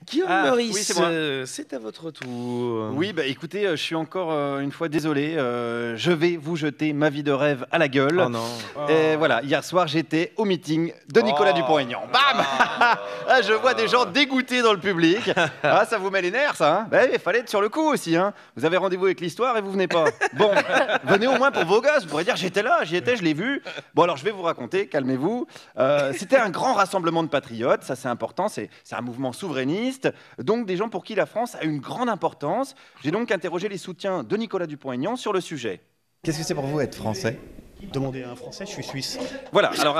Guillaume Oui, Meurice, c'est moi. c'est à votre tour. Oui, bah écoutez, je suis encore une fois désolé. Je vais vous jeter ma vie de rêve à la gueule. Oh non. Et voilà, hier soir, j'étais au meeting de Nicolas Dupont-Aignan. Bam Ah, je vois des gens dégoûtés dans le public. Ah, ça vous met les nerfs, ça, hein. Bah, il fallait être sur le coup aussi, hein. Vous avez rendez-vous avec l'histoire et vous venez pas. Bon, venez au moins pour vos gosses. Vous pourrez dire, j'étais là, j'y étais, je l'ai vu. Bon, alors, je vais vous raconter, calmez-vous. C'était un grand rassemblement de patriotes, ça c'est important, c'est un mouvement souverainiste, donc des gens pour qui la France a une grande importance. J'ai donc interrogé les soutiens de Nicolas Dupont-Aignan sur le sujet. Qu'est-ce que c'est pour vous être français? Demandez à un Français, je suis suisse. Voilà, alors,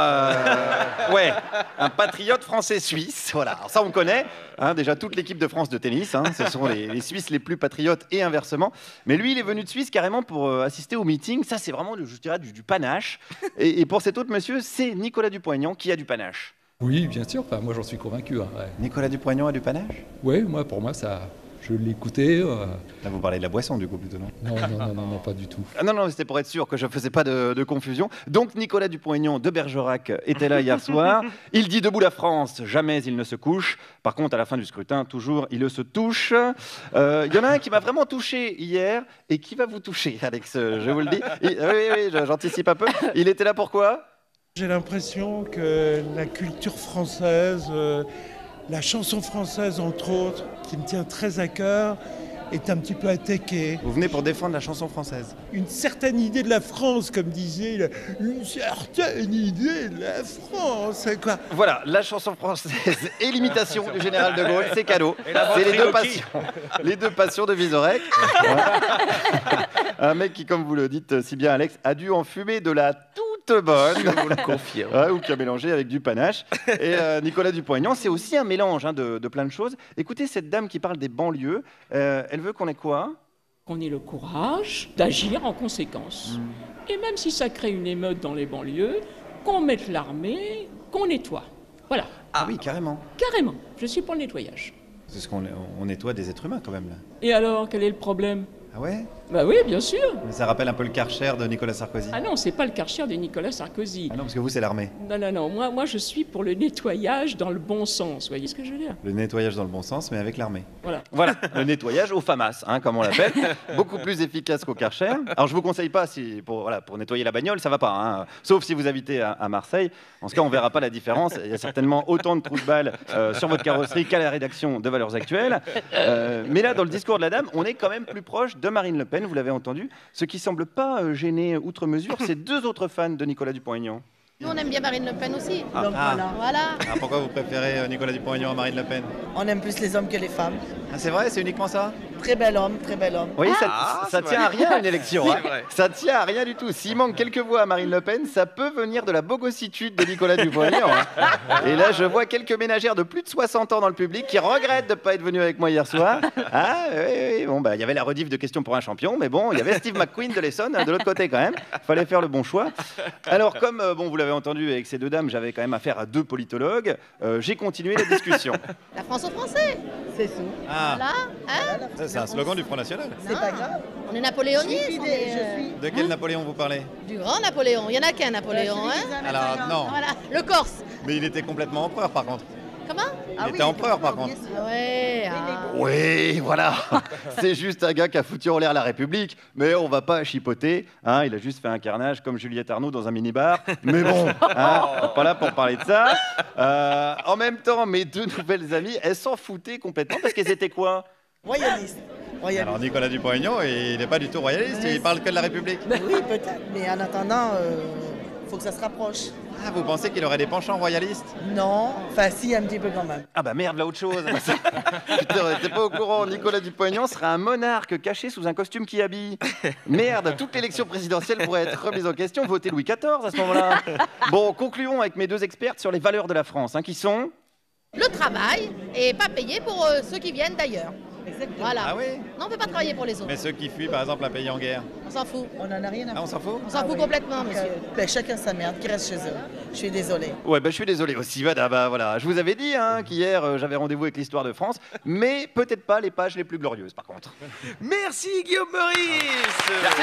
ouais, un patriote français-suisse, voilà, alors ça on connaît, hein, déjà toute l'équipe de France de tennis, hein, ce sont les Suisses les plus patriotes et inversement, mais lui il est venu de Suisse carrément pour assister au meeting, ça c'est vraiment, je dirais, du panache, et pour cet autre monsieur, c'est Nicolas Dupont-Aignan qui a du panache. Oui, bien sûr, enfin, moi j'en suis convaincu. Hein, ouais. Nicolas Dupont-Aignan a du panache? Oui, pour moi, ça, je l'écoutais. Là vous parlez de la boisson du coup plutôt, non? Non, pas du tout. Ah non, c'était pour être sûr que je ne faisais pas de confusion. Donc Nicolas Dupont-Aignan de Bergerac était là hier soir. Il dit debout la France, jamais il ne se couche. Par contre, à la fin du scrutin, toujours, il se touche. Il y en a un qui m'a vraiment touché hier et qui va vous toucher, Alex, je vous le dis. Oui, j'anticipe un peu. Il était là pourquoi? J'ai l'impression que la culture française, la chanson française entre autres, qui me tient très à cœur, est un petit peu attaquée. Vous venez pour défendre la chanson française. Une certaine idée de la France, comme disait, une certaine idée de la France, quoi. Voilà, la chanson française et l'imitation du général de Gaulle, c'est cadeau. C'est les deux passions de Vizorek. Un mec qui, comme vous le dites si bien Alex, a dû en fumer de la toute bonne, Je vous le confirme. ouais, ou qui a mélangé avec du panache. Et Nicolas Dupont-Aignan, c'est aussi un mélange, hein, de plein de choses. Écoutez cette dame qui parle des banlieues, elle veut qu'on ait quoi? Qu'on ait le courage d'agir en conséquence. Et même si ça crée une émeute dans les banlieues, qu'on mette l'armée, qu'on nettoie. Voilà, Ah oui, carrément. carrément, je suis pour le nettoyage. C'est ce qu'on nettoie des êtres humains quand même là. Et alors, quel est le problème? Ah ouais? Bah oui, bien sûr. Mais ça rappelle un peu le Karcher de Nicolas Sarkozy. Ah non, c'est pas le Karcher de Nicolas Sarkozy. Ah non, parce que vous c'est l'armée. Non, moi je suis pour le nettoyage dans le bon sens, vous voyez ce que je veux dire? Le nettoyage dans le bon sens, mais avec l'armée. Voilà. Voilà, le nettoyage au FAMAS, hein, comme on l'appelle, beaucoup plus efficace qu'au Karcher. Alors je vous conseille pas, pour nettoyer la bagnole, ça va pas, hein, sauf si vous habitez à Marseille. En ce cas, on verra pas la différence. Il y a certainement autant de trous de balles sur votre carrosserie qu'à la rédaction de Valeurs Actuelles. Mais là, dans le discours de la dame, on est quand même plus proche de Marine Le Pen, vous l'avez entendu. Ce qui semble pas gêner outre mesure, c'est deux autres fans de Nicolas Dupont-Aignan. Nous, on aime bien Marine Le Pen aussi. Donc Voilà. Pourquoi vous préférez Nicolas Dupont-Aignan à Marine Le Pen? on aime plus les hommes que les femmes. Ah, c'est vrai, c'est uniquement ça? Très bel homme, très bel homme. Oui, Ah, ça c'est tient vrai. à rien une élection. Hein. C'est vrai. Ça tient à rien du tout. S'il manque quelques voix à Marine Le Pen, ça peut venir de la bogossitude de Nicolas Dupont-Aignan. Hein. Et là, je vois quelques ménagères de plus de 60 ans dans le public qui regrettent de ne pas être venues avec moi hier soir. Ah oui. Bon, bah, il y avait la rediff de questions pour un champion, mais bon, il y avait Steve McQueen de l'Essonne de l'autre côté quand même. Fallait faire le bon choix. Alors, comme vous l'avez entendu avec ces deux dames, j'avais quand même affaire à deux politologues. J'ai continué la discussion. La France aux Français. C'est tout. Voilà. Hein? C'est un slogan du Front National. C'est pas grave. On est napoléonistes. Je suis on des- est, je suis- De quel Napoléon vous parlez? Du grand Napoléon. Il y en a qu'un Napoléon. Hein? Alors, non. Voilà. Le Corse. Mais il était complètement empereur par contre. Comment? Il était empereur par contre. Ah ouais. Ah. Oui, voilà. C'est juste un gars qui a foutu en l'air la République, mais on va pas chipoter. Hein, il a juste fait un carnage comme Juliette Arnaud dans un minibar. Mais bon, hein, on n'est pas là pour parler de ça. En même temps, mes deux nouvelles amies, elles s'en foutaient complètement parce qu'elles étaient quoi? Royaliste. Royaliste. Alors Nicolas Dupont-Aignan, il n'est pas du tout royaliste, il parle que de la République. Oui, peut-être, mais en attendant, faut que ça se rapproche. Ah, vous pensez qu'il aurait des penchants royalistes? Non, enfin si, un petit peu quand même. Ah bah merde, là autre chose. Putain, t'es pas au courant, Nicolas Dupont-Aignan sera un monarque caché sous un costume qui habille. Merde, toute l'élection présidentielle pourrait être remise en question, voter Louis XIV à ce moment-là. Bon, concluons avec mes deux expertes sur les valeurs de la France, hein, qui sont... Le travail et pas payé pour ceux qui viennent d'ailleurs. Exactement. Voilà. Ah oui? Non, on peut pas travailler pour les autres. ceux qui fuient par exemple un pays en guerre. On s'en fout. On en a rien à Ah, on s'en fout? On s'en fout oui. complètement, Donc, monsieur. chacun sa merde, qui reste chez eux. Je suis désolée. Ouais, bah je suis désolé aussi, voilà. Je vous avais dit hein, qu'hier j'avais rendez-vous avec l'histoire de France, mais peut-être pas les pages les plus glorieuses par contre. Merci Guillaume Meurice. Merci.